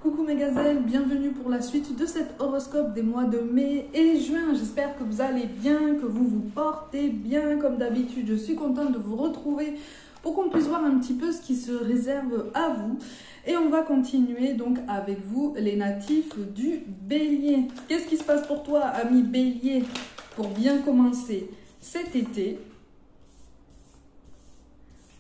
Coucou mes gazelles, bienvenue pour la suite de cet horoscope des mois de mai et juin. J'espère que vous allez bien, que vous vous portez bien comme d'habitude. Je suis contente de vous retrouver pour qu'on puisse voir un petit peu ce qui se réserve à vous. Et on va continuer donc avec vous les natifs du Bélier. Qu'est-ce qui se passe pour toi, ami Bélier, pour bien commencer cet été?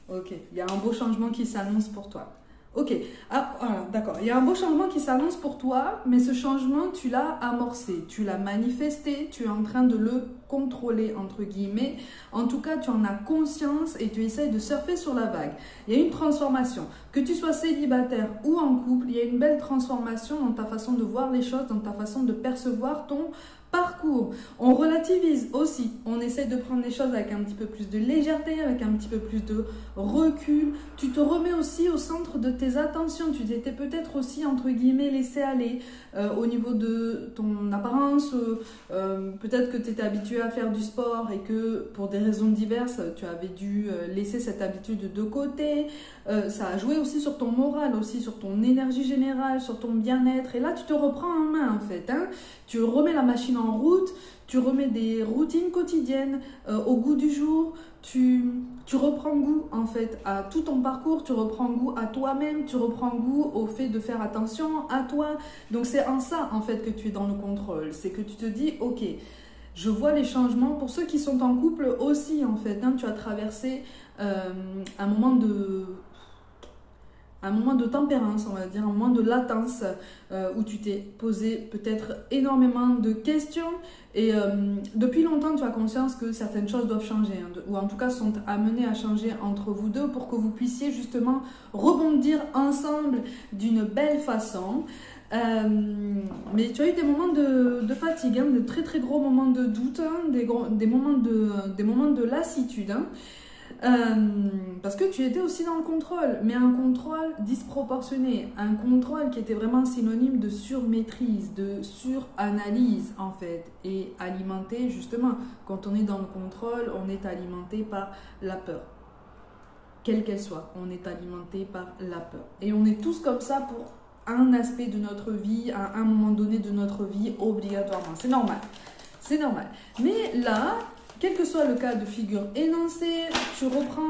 Ok, il y a un beau changement qui s'annonce pour toi. Ok, voilà, d'accord. Il y a un beau changement qui s'annonce pour toi, mais ce changement, tu l'as amorcé, tu l'as manifesté, tu es en train de le contrôler, entre guillemets. En tout cas, tu en as conscience et tu essayes de surfer sur la vague. Il y a une transformation. Que tu sois célibataire ou en couple, il y a une belle transformation dans ta façon de voir les choses, dans ta façon de percevoir ton parcours. On relativise aussi, on essaie de prendre les choses avec un petit peu plus de légèreté, avec un petit peu plus de recul. Tu te remets aussi au centre de tes attentions. Tu t'étais peut-être aussi, entre guillemets, laissé aller au niveau de ton apparence. Peut-être que tu étais habitué à faire du sport et que pour des raisons diverses, tu avais dû laisser cette habitude de côté. Ça a joué aussi sur ton moral, aussi sur ton énergie générale, sur ton bien-être. Et là, tu te reprends en main, en fait. Tu remets la machine en route, tu remets des routines quotidiennes au goût du jour, tu reprends goût en fait à tout ton parcours, tu reprends goût à toi-même, tu reprends goût au fait de faire attention à toi. Donc c'est en ça en fait que tu es dans le contrôle, c'est que tu te dis ok, je vois les changements. Pour ceux qui sont en couple aussi en fait, tu as traversé un moment de tempérance, on va dire, un moment de latence où tu t'es posé peut-être énormément de questions et depuis longtemps tu as conscience que certaines choses doivent changer ou en tout cas sont amenées à changer entre vous deux pour que vous puissiez justement rebondir ensemble d'une belle façon. Mais tu as eu des moments de fatigue, de très très gros moments de doute, des moments de lassitude. Parce que tu étais aussi dans le contrôle, mais un contrôle disproportionné, un contrôle qui était vraiment synonyme de surmaîtrise, de suranalyse en fait, et alimenté justement, quand on est dans le contrôle, on est alimenté par la peur, quelle qu'elle soit, on est alimenté par la peur. Et on est tous comme ça pour un aspect de notre vie, à un moment donné de notre vie, obligatoirement, c'est normal, c'est normal. Mais là, quel que soit le cas de figure énoncé, tu reprends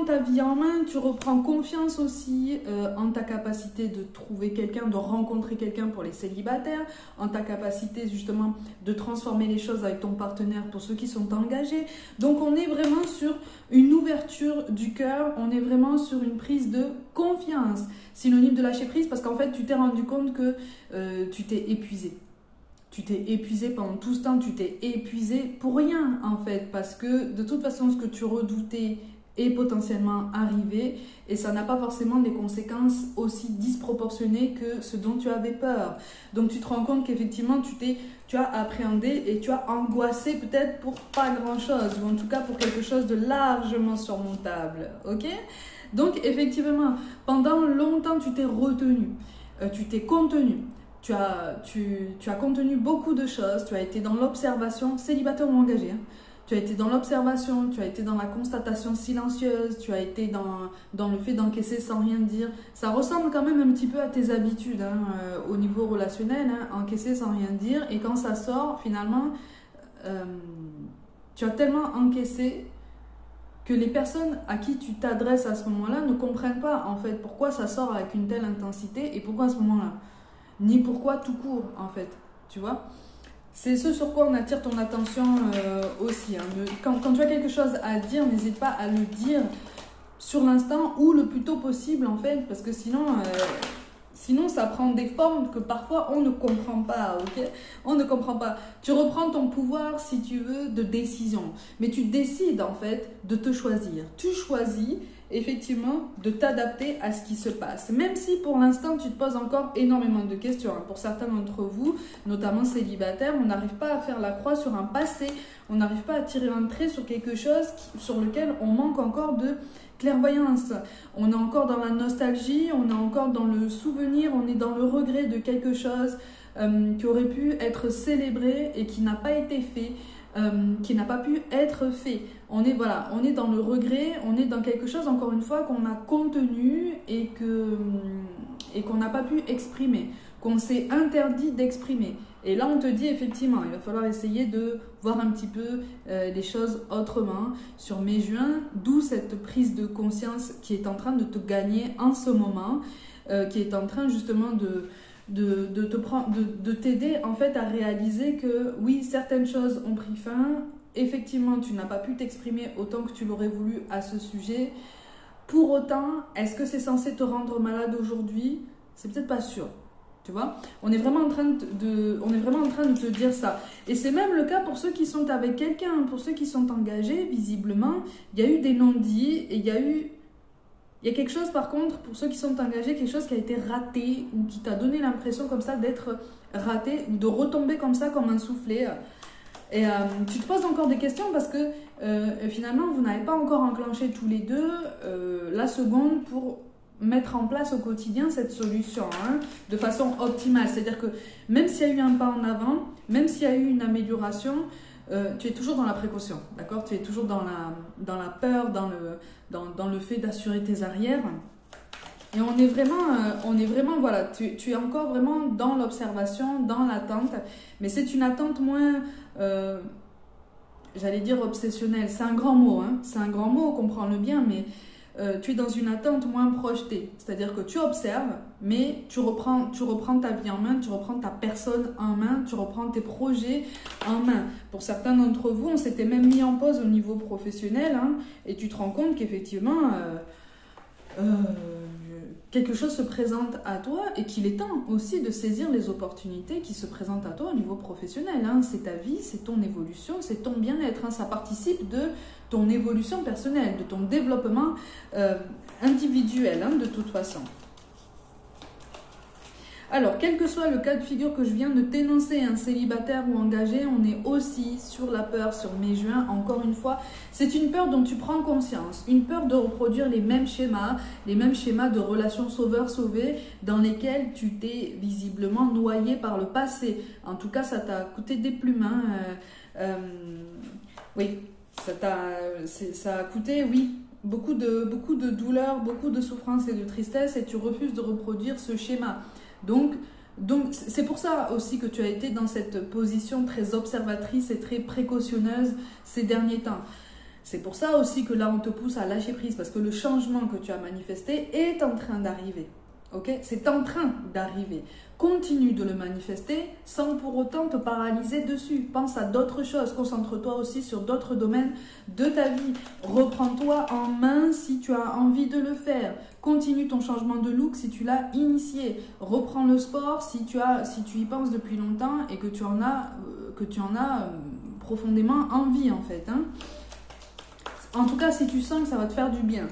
ta vie en main, tu reprends confiance aussi en ta capacité de trouver quelqu'un, de rencontrer quelqu'un pour les célibataires, en ta capacité justement de transformer les choses avec ton partenaire pour ceux qui sont engagés. Donc on est vraiment sur une ouverture du cœur, on est vraiment sur une prise de confiance, synonyme de lâcher prise parce qu'en fait tu t'es rendu compte que tu t'es épuisé. Tu t'es épuisé pendant tout ce temps, tu t'es épuisé pour rien en fait, parce que de toute façon ce que tu redoutais est potentiellement arrivé et ça n'a pas forcément des conséquences aussi disproportionnées que ce dont tu avais peur. Donc tu te rends compte qu'effectivement tu as appréhendé et tu as angoissé peut-être pour pas grand chose, ou en tout cas pour quelque chose de largement surmontable, ok? Donc effectivement, pendant longtemps tu t'es retenu, tu t'es contenu. Tu as contenu beaucoup de choses, tu as été dans l'observation, célibataire ou engagé, tu as été dans l'observation, tu as été dans la constatation silencieuse, tu as été dans le fait d'encaisser sans rien dire. Ça ressemble quand même un petit peu à tes habitudes au niveau relationnel, encaisser sans rien dire, et quand ça sort, finalement, tu as tellement encaissé que les personnes à qui tu t'adresses à ce moment-là ne comprennent pas en fait pourquoi ça sort avec une telle intensité et pourquoi à ce moment-là. Ni pourquoi tout court en fait, tu vois. C'est ce sur quoi on attire ton attention aussi. Quand tu as quelque chose à dire, n'hésite pas à le dire sur l'instant ou le plus tôt possible en fait, parce que sinon ça prend des formes que parfois on ne comprend pas, ok? On ne comprend pas. Tu reprends ton pouvoir, si tu veux, de décision, mais tu décides en fait de te choisir. Tu choisis effectivement de t'adapter à ce qui se passe, même si pour l'instant tu te poses encore énormément de questions. Pour certains d'entre vous, notamment célibataires, on n'arrive pas à faire la croix sur un passé, on n'arrive pas à tirer un trait sur quelque chose sur lequel on manque encore de clairvoyance. On est encore dans la nostalgie, on est encore dans le souvenir, on est dans le regret de quelque chose qui aurait pu être célébré et qui n'a pas été fait. Qui n'a pas pu être fait. On est dans le regret, on est dans quelque chose, encore une fois, qu'on a contenu et et qu'on n'a pas pu exprimer, qu'on s'est interdit d'exprimer. Et là, on te dit effectivement, il va falloir essayer de voir un petit peu les choses autrement sur mai-juin, d'où cette prise de conscience qui est en train de te gagner en ce moment, qui est en train justement de t'aider en fait à réaliser que oui, certaines choses ont pris fin. Effectivement, tu n'as pas pu t'exprimer autant que tu l'aurais voulu à ce sujet. Pour autant, est-ce que c'est censé te rendre malade aujourd'hui? C'est peut-être pas sûr. Tu vois, on est vraiment en train de te dire ça. Et c'est même le cas pour ceux qui sont avec quelqu'un, pour ceux qui sont engagés, visiblement, il y a eu des non-dits et il y a quelque chose par contre, pour ceux qui sont engagés, quelque chose qui a été raté ou qui t'a donné l'impression comme ça d'être raté ou de retomber comme ça comme un soufflé. Et tu te poses encore des questions parce que finalement, vous n'avez pas encore enclenché tous les deux la seconde pour mettre en place au quotidien cette solution de façon optimale. C'est-à-dire que même s'il y a eu un pas en avant, même s'il y a eu une amélioration, tu es toujours dans la précaution, d'accord? Tu es toujours dans la peur, dans le fait d'assurer tes arrières. Et on est vraiment, voilà, tu es encore vraiment dans l'observation, dans l'attente, mais c'est une attente moins, j'allais dire obsessionnelle. C'est un grand mot, c'est un grand mot, comprends-le bien, mais tu es dans une attente moins projetée. C'est-à-dire que tu observes, mais tu reprends ta vie en main, tu reprends ta personne en main, tu reprends tes projets en main. Pour certains d'entre vous, on s'était même mis en pause au niveau professionnel, et tu te rends compte qu'effectivement, quelque chose se présente à toi et qu'il est temps aussi de saisir les opportunités qui se présentent à toi au niveau professionnel. C'est ta vie, c'est ton évolution, c'est ton bien-être. Ça participe de ton évolution personnelle, de ton développement individuel, de toute façon. Alors, quel que soit le cas de figure que je viens de t'énoncer, célibataire ou engagé, on est aussi sur la peur sur mai-juin. Encore une fois, c'est une peur dont tu prends conscience, une peur de reproduire les mêmes schémas de relations sauveur-sauvé dans lesquels tu t'es visiblement noyé par le passé. En tout cas, ça t'a coûté des plumes. Oui, ça a coûté, oui, beaucoup de douleur, beaucoup de souffrance et de tristesse, et tu refuses de reproduire ce schéma. Donc c'est pour ça aussi que tu as été dans cette position très observatrice et très précautionneuse ces derniers temps. C'est pour ça aussi que là on te pousse à lâcher prise, parce que le changement que tu as manifesté est en train d'arriver. Okay, c'est en train d'arriver. Continue de le manifester sans pour autant te paralyser dessus. Pense à d'autres choses. Concentre-toi aussi sur d'autres domaines de ta vie. Reprends-toi en main si tu as envie de le faire. Continue ton changement de look si tu l'as initié. Reprends le sport si tu y penses depuis longtemps et que tu en as profondément envie en fait. En tout cas, si tu sens que ça va te faire du bien.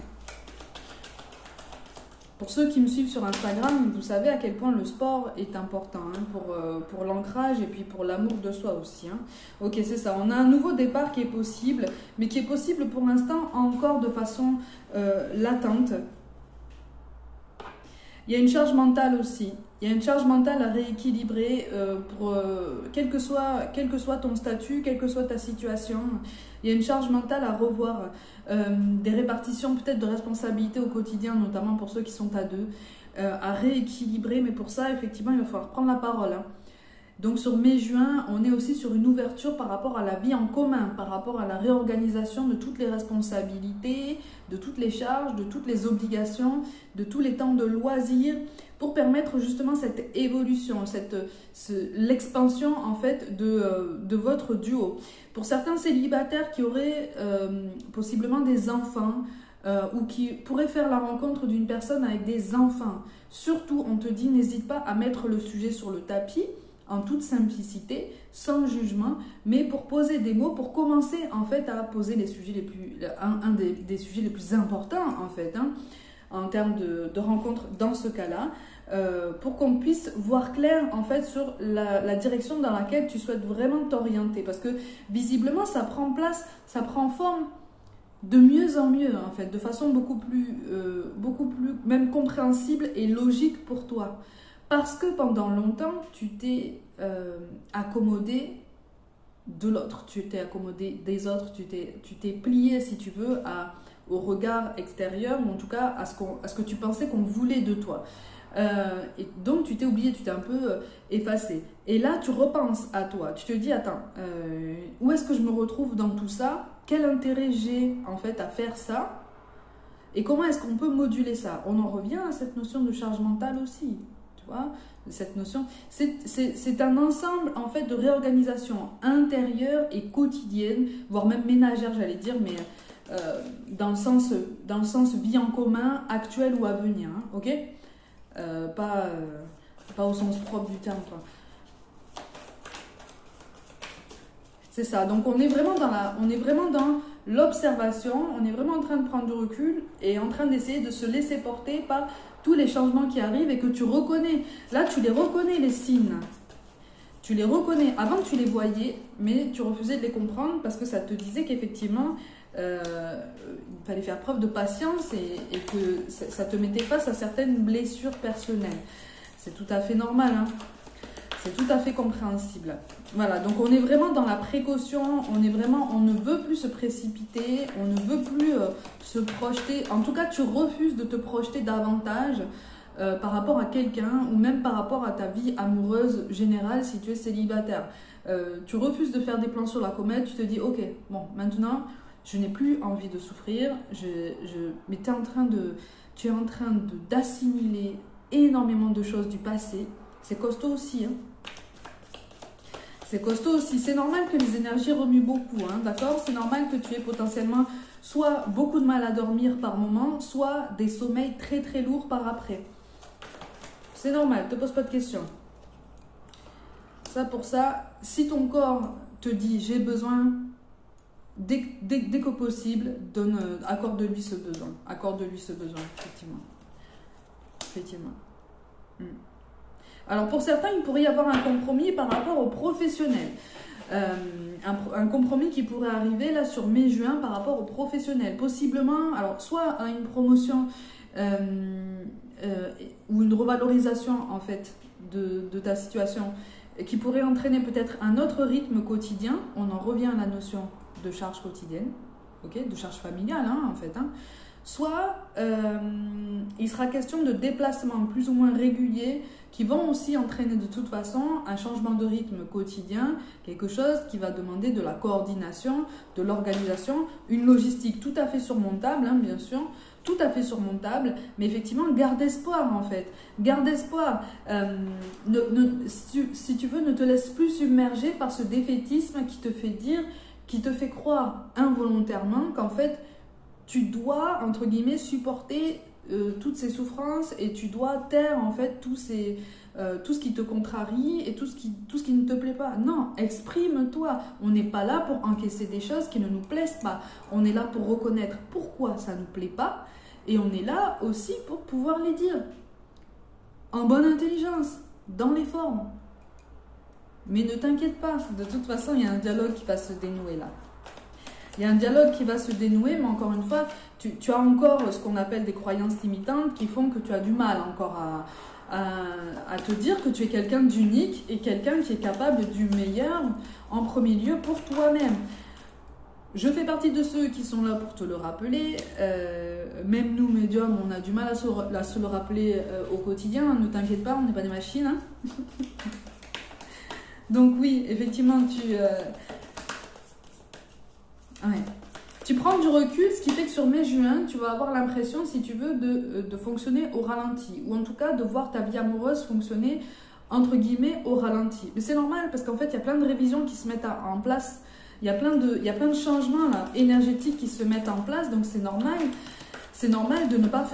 Pour ceux qui me suivent sur Instagram, vous savez à quel point le sport est important pour l'ancrage et puis pour l'amour de soi aussi. Ok, c'est ça. On a un nouveau départ qui est possible, mais qui est possible pour l'instant encore de façon latente. Il y a une charge mentale aussi. Il y a une charge mentale à rééquilibrer quel que soit ton statut, quelle que soit ta situation. Il y a une charge mentale à revoir, des répartitions peut-être de responsabilités au quotidien, notamment pour ceux qui sont à deux, à rééquilibrer. Mais pour ça, effectivement, il va falloir prendre la parole. Donc sur mai-juin, on est aussi sur une ouverture par rapport à la vie en commun, par rapport à la réorganisation de toutes les responsabilités, de toutes les charges, de toutes les obligations, de tous les temps de loisirs, pour permettre justement cette évolution, l'expansion en fait de votre duo. Pour certains célibataires qui auraient possiblement des enfants ou qui pourraient faire la rencontre d'une personne avec des enfants, surtout on te dit n'hésite pas à mettre le sujet sur le tapis, en toute simplicité, sans jugement, mais pour poser des mots, pour commencer en fait à poser les sujets un des sujets les plus importants en fait, en termes de rencontre dans ce cas-là, pour qu'on puisse voir clair en fait sur la direction dans laquelle tu souhaites vraiment t'orienter, parce que visiblement ça prend place, ça prend forme de mieux en mieux en fait, de façon beaucoup plus même compréhensible et logique pour toi. Parce que pendant longtemps, tu t'es accommodé de l'autre, tu t'es accommodé des autres, tu t'es plié, si tu veux, au regard extérieur, ou en tout cas à ce que tu pensais qu'on voulait de toi. Et donc, tu t'es oublié, tu t'es un peu effacé. Et là, tu repenses à toi. Tu te dis, attends, où est-ce que je me retrouve dans tout ça? Quel intérêt j'ai en fait à faire ça? Et comment est-ce qu'on peut moduler ça? On en revient à cette notion de charge mentale aussi. Tu vois, cette notion, c'est un ensemble en fait de réorganisation intérieure et quotidienne, voire même ménagère, j'allais dire, mais dans le sens vie en commun, actuel ou à venir, hein, ok? Pas au sens propre du terme, quoi. C'est ça. Donc on est vraiment dans l'observation, on est vraiment en train de prendre du recul et en train d'essayer de se laisser porter par tous les changements qui arrivent et que tu reconnais. Là, tu les reconnais, les signes. Tu les reconnais. Avant, tu les voyais, mais tu refusais de les comprendre parce que ça te disait qu'effectivement, il fallait faire preuve de patience et que ça te mettait face à certaines blessures personnelles. C'est tout à fait normal, hein. C'est tout à fait compréhensible. Voilà, donc on est vraiment dans la précaution, on ne veut plus se précipiter, on ne veut plus se projeter. En tout cas, tu refuses de te projeter davantage par rapport à quelqu'un ou même par rapport à ta vie amoureuse générale si tu es célibataire. Tu refuses de faire des plans sur la comète, tu te dis, ok, bon, maintenant, je n'ai plus envie de souffrir, mais tu es en train d'assimiler énormément de choses du passé. C'est costaud aussi, hein. C'est costaud aussi. C'est normal que les énergies remuent beaucoup, hein, d'accord? C'est normal que tu aies potentiellement soit beaucoup de mal à dormir par moment, soit des sommeils très très lourds par après. C'est normal, ne te pose pas de questions. Ça pour ça, si ton corps te dit j'ai besoin, dès que possible, accorde-lui ce besoin. Accorde-lui ce besoin, effectivement. Effectivement. Alors pour certains, il pourrait y avoir un compromis par rapport aux professionnels. Un compromis qui pourrait arriver là sur mai-juin par rapport aux professionnels. Possiblement, alors soit à une promotion ou une revalorisation en fait de ta situation qui pourrait entraîner peut-être un autre rythme quotidien. On en revient à la notion de charge quotidienne, ok, de charge familiale hein, en fait. Hein. Soit il sera question de déplacements plus ou moins réguliers qui vont aussi entraîner de toute façon un changement de rythme quotidien, quelque chose qui va demander de la coordination, de l'organisation, une logistique tout à fait surmontable, hein, bien sûr, tout à fait surmontable, mais effectivement, garde espoir en fait, garde espoir. Si tu veux, ne te laisse plus submerger par ce défaitisme qui te fait dire, qui te fait croire involontairement qu'en fait, tu dois, entre guillemets, supporter toutes ces souffrances et tu dois taire en fait tout ce qui te contrarie et tout ce qui ne te plaît pas. Non, exprime-toi. On n'est pas là pour encaisser des choses qui ne nous plaisent pas. On est là pour reconnaître pourquoi ça ne nous plaît pas et on est là aussi pour pouvoir les dire en bonne intelligence, dans les formes. Mais ne t'inquiète pas, de toute façon, il y a un dialogue qui va se dénouer là. Il y a un dialogue qui va se dénouer, mais encore une fois, tu as encore ce qu'on appelle des croyances limitantes qui font que tu as du mal encore à te dire que tu es quelqu'un d'unique et quelqu'un qui est capable du meilleur en premier lieu pour toi-même. Je fais partie de ceux qui sont là pour te le rappeler. Même nous, médiums, on a du mal à se le rappeler au quotidien. Ne t'inquiète pas, on n'est pas des machines. Hein. Donc oui, effectivement, tu prends du recul, ce qui fait que sur mai-juin, tu vas avoir l'impression, si tu veux, de fonctionner au ralenti. Ou en tout cas, de voir ta vie amoureuse fonctionner, entre guillemets, au ralenti. Mais c'est normal, parce qu'en fait, il y a plein de révisions qui se mettent en place. Il y a plein de changements là, énergétiques qui se mettent en place, donc c'est normal. C'est normal de ne pas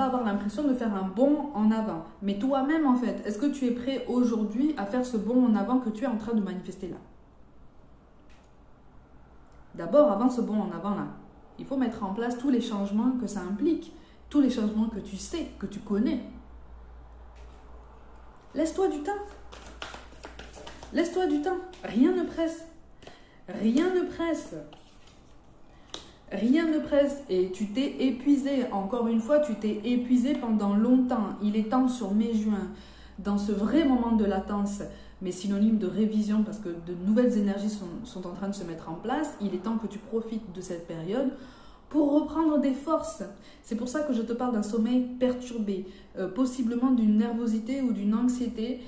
avoir l'impression de faire un bond en avant. Mais toi-même, en fait, est-ce que tu es prêt aujourd'hui à faire ce bond en avant que tu es en train de manifester là? D'abord, avant ce bond en avant là, il faut mettre en place tous les changements que ça implique, tous les changements que tu sais, que tu connais. Laisse-toi du temps. Laisse-toi du temps. Rien ne presse. Rien ne presse. Rien ne presse. Et tu t'es épuisé. Encore une fois, tu t'es épuisé pendant longtemps. Il est temps sur mai-juin, dans ce vrai moment de latence, mais synonyme de révision parce que de nouvelles énergies sont en train de se mettre en place. Il est temps que tu profites de cette période pour reprendre des forces. C'est pour ça que je te parle d'un sommeil perturbé, possiblement d'une nervosité ou d'une anxiété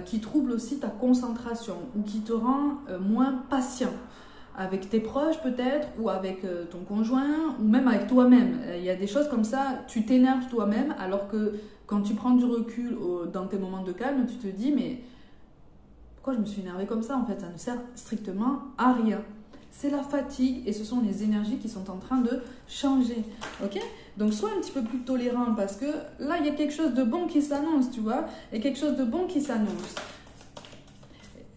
qui trouble aussi ta concentration ou qui te rend moins patient. Avec tes proches peut-être, ou avec ton conjoint, ou même avec toi-même. Il y a des choses comme ça, tu t'énerves toi-même, alors que quand tu prends du recul dans tes moments de calme, tu te dis, mais pourquoi je me suis énervée comme ça? En fait, ça ne sert strictement à rien. C'est la fatigue et ce sont les énergies qui sont en train de changer. Ok? Donc, sois un petit peu plus tolérant parce que là, il y a quelque chose de bon qui s'annonce, tu vois? Il y a quelque chose de bon qui s'annonce.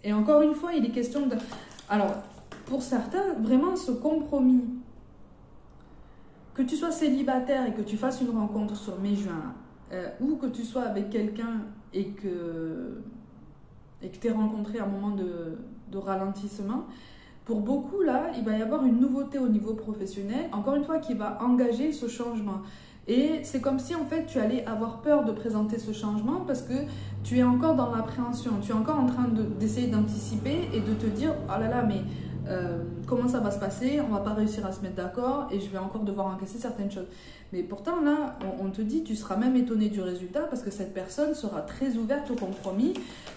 Et encore une fois, il est question de... Alors, pour certains, vraiment ce compromis, que tu sois célibataire et que tu fasses une rencontre sur mai-juin, ou que tu sois avec quelqu'un et que tu aies rencontré un moment de ralentissement, pour beaucoup, là, il va y avoir une nouveauté au niveau professionnel, encore une fois, qui va engager ce changement. Et c'est comme si, en fait, tu allais avoir peur de présenter ce changement parce que tu es encore dans l'appréhension, tu es encore en train d'essayer d'anticiper et de te dire « Oh là là, mais comment ça va se passer? On va pas réussir à se mettre d'accord et je vais encore devoir encaisser certaines choses. » Mais pourtant, là, on te dit, tu seras même étonné du résultat parce que cette personne sera très ouverte au compromis,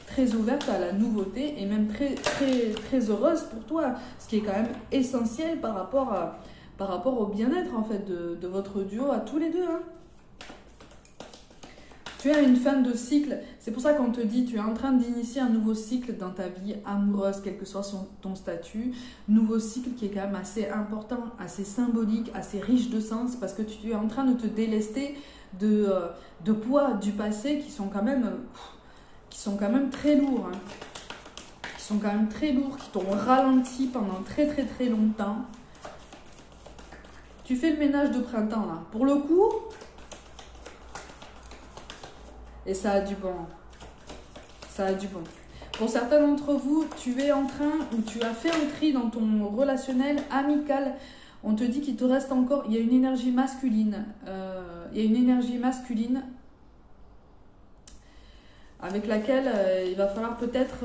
très ouverte à la nouveauté et même très, très, très heureuse pour toi. Ce qui est quand même essentiel par rapport au bien-être, en fait, de votre duo à tous les deux. Hein. Tu es à une fin de cycle, c'est pour ça qu'on te dit tu es en train d'initier un nouveau cycle dans ta vie amoureuse, quel que soit ton statut. Nouveau cycle qui est quand même assez important, assez symbolique, assez riche de sens parce que tu es en train de te délester de poids du passé qui sont quand même très lourds. Hein. Qui sont quand même très lourds, qui t'ont ralenti pendant très très très longtemps. Tu fais le ménage de printemps là. Pour le coup... Et ça a du bon. Ça a du bon. Pour certains d'entre vous, tu es en train ou tu as fait un tri dans ton relationnel amical. On te dit qu'il te reste encore... Il y a une énergie masculine. Il y a une énergie masculine avec laquelle il va falloir peut-être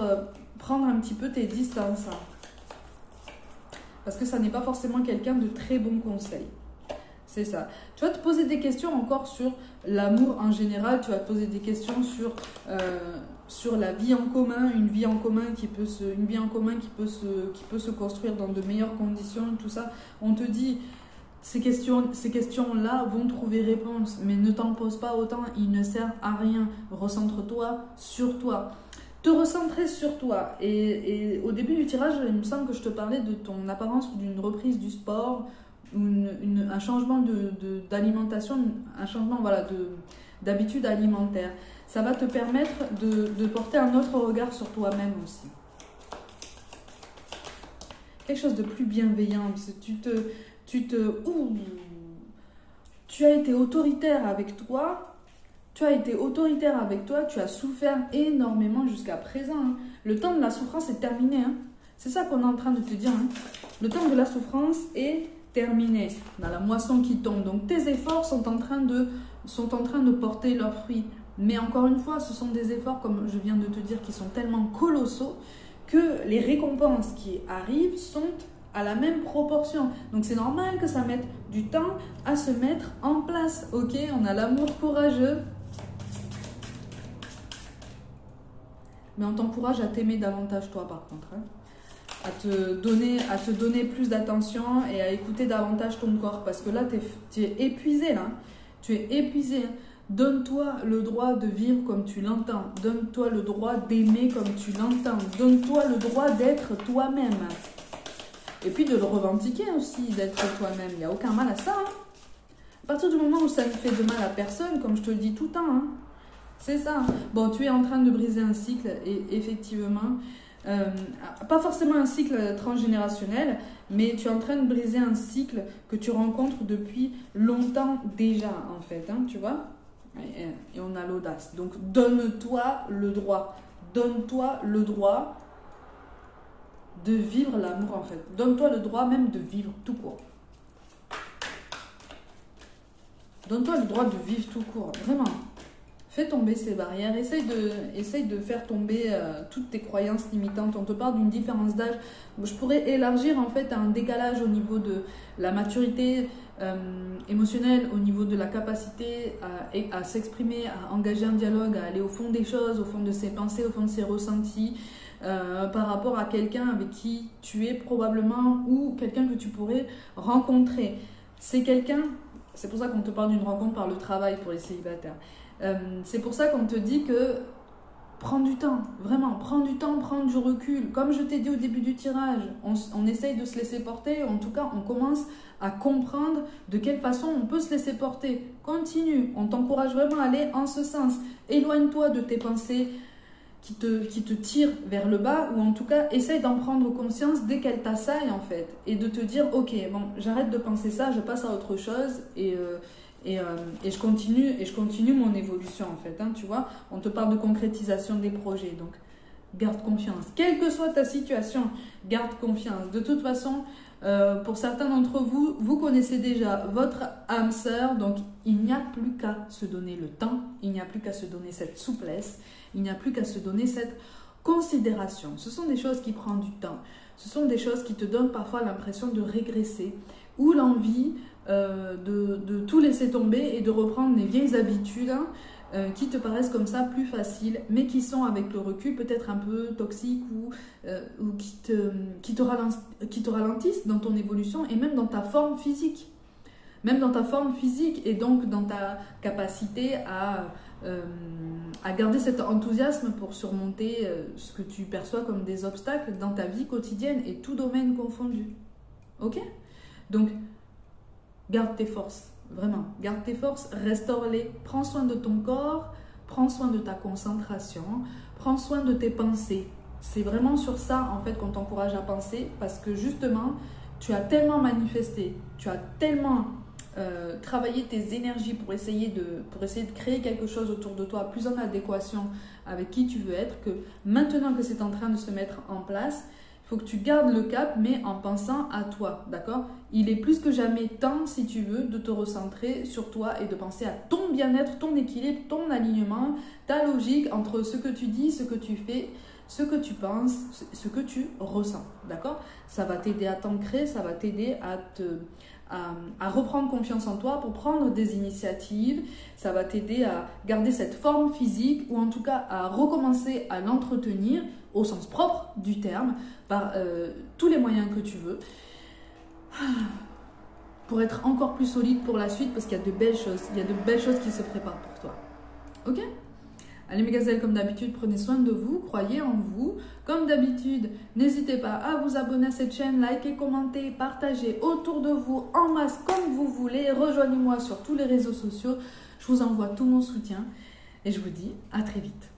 prendre un petit peu tes distances. Parce que ça n'est pas forcément quelqu'un de très bon conseil. C'est ça. Tu vas te poser des questions encore sur l'amour en général. Tu vas te poser des questions sur la vie en commun, une vie en commun qui peut se construire dans de meilleures conditions, tout ça. On te dit, ces questions-là vont trouver réponse, mais ne t'en pose pas autant, il ne sert à rien. Recentre-toi sur toi. Te recentrer sur toi. Et au début du tirage, il me semble que je te parlais de ton apparence ou d'une reprise du sport, un changement d'alimentation, un changement d'habitude alimentaire. Ça va te permettre de porter un autre regard sur toi-même aussi. Quelque chose de plus bienveillant. Parce que tu as été autoritaire avec toi. Tu as souffert énormément jusqu'à présent. Hein. Le temps de la souffrance est terminé. Hein. C'est ça qu'on est en train de te dire. Hein. Le temps de la souffrance est terminé. On a la moisson qui tombe. Donc tes efforts sont en train de porter leurs fruits. Mais encore une fois, ce sont des efforts, comme je viens de te dire, qui sont tellement colossaux que les récompenses qui arrivent sont à la même proportion. Donc c'est normal que ça mette du temps à se mettre en place. Ok, on a l'amour courageux. Mais on t'encourage à t'aimer davantage toi par contre. Hein. À te donner plus d'attention et à écouter davantage ton corps. Parce que là, tu es épuisé. Là. Tu es épuisé. Donne-toi le droit de vivre comme tu l'entends. Donne-toi le droit d'aimer comme tu l'entends. Donne-toi le droit d'être toi-même. Et puis de le revendiquer aussi, d'être toi-même. Il n'y a aucun mal à ça. Hein. À partir du moment où ça ne fait de mal à personne, comme je te le dis tout le temps, hein, c'est ça. Bon, tu es en train de briser un cycle et effectivement... pas forcément un cycle transgénérationnel, mais tu es en train de briser un cycle que tu rencontres depuis longtemps déjà, en fait, hein, tu vois, et on a l'audace. Donc, donne-toi le droit. Donne-toi le droit de vivre l'amour, en fait. Donne-toi le droit même de vivre tout court. Donne-toi le droit de vivre tout court, vraiment. Fais tomber ces barrières, essaye de faire tomber toutes tes croyances limitantes. On te parle d'une différence d'âge. Je pourrais élargir en fait à un décalage au niveau de la maturité. émotionnel, au niveau de la capacité à s'exprimer, à engager un dialogue, à aller au fond des choses, au fond de ses pensées, au fond de ses ressentis, par rapport à quelqu'un avec qui tu es probablement ou quelqu'un que tu pourrais rencontrer. C'est quelqu'un, c'est pour ça qu'on te parle d'une rencontre par le travail pour les célibataires. C'est pour ça qu'on te dit que prends du temps, vraiment, prends du temps, prends du recul. Comme je t'ai dit au début du tirage, on essaye de se laisser porter, en tout cas, on commence à comprendre de quelle façon on peut se laisser porter. Continue, on t'encourage vraiment à aller en ce sens. Éloigne-toi de tes pensées qui te tirent vers le bas, ou en tout cas, essaye d'en prendre conscience dès qu'elles t'assaillent, en fait, et de te dire, ok, bon, j'arrête de penser ça, je passe à autre chose, et je continue mon évolution en fait, hein, tu vois. On te parle de concrétisation des projets, donc garde confiance. Quelle que soit ta situation, garde confiance. De toute façon, pour certains d'entre vous, vous connaissez déjà votre âme sœur, donc il n'y a plus qu'à se donner le temps, il n'y a plus qu'à se donner cette souplesse, il n'y a plus qu'à se donner cette considération. Ce sont des choses qui prennent du temps, ce sont des choses qui te donnent parfois l'impression de régresser ou l'envie de tout laisser tomber et de reprendre les vieilles habitudes qui te paraissent comme ça plus faciles, mais qui sont avec le recul peut-être un peu toxiques ou qui te ralentissent dans ton évolution et même dans ta forme physique. Même dans ta forme physique et donc dans ta capacité à garder cet enthousiasme pour surmonter ce que tu perçois comme des obstacles dans ta vie quotidienne et tout domaine confondu. Ok ? Donc, garde tes forces, vraiment, garde tes forces, restaure-les, prends soin de ton corps, prends soin de ta concentration, prends soin de tes pensées. C'est vraiment sur ça, en fait, qu'on t'encourage à penser, parce que justement, tu as tellement manifesté, tu as tellement travaillé tes énergies pour essayer de créer quelque chose autour de toi, plus en adéquation avec qui tu veux être, que maintenant que c'est en train de se mettre en place, il faut que tu gardes le cap, mais en pensant à toi, d'accord? Il est plus que jamais temps, si tu veux, de te recentrer sur toi et de penser à ton bien-être, ton équilibre, ton alignement, ta logique entre ce que tu dis, ce que tu fais, ce que tu penses, ce que tu ressens, d'accord? Ça va t'aider à t'ancrer, ça va t'aider à reprendre confiance en toi pour prendre des initiatives, ça va t'aider à garder cette forme physique ou en tout cas à recommencer à l'entretenir au sens propre du terme, par tous les moyens que tu veux, pour être encore plus solide pour la suite, parce qu'il y a de belles choses, qui se préparent pour toi. Ok ? Allez mes gazelles, comme d'habitude, prenez soin de vous, croyez en vous. Comme d'habitude, n'hésitez pas à vous abonner à cette chaîne, liker, commenter, partager autour de vous, en masse, comme vous voulez. Rejoignez-moi sur tous les réseaux sociaux, je vous envoie tout mon soutien et je vous dis à très vite.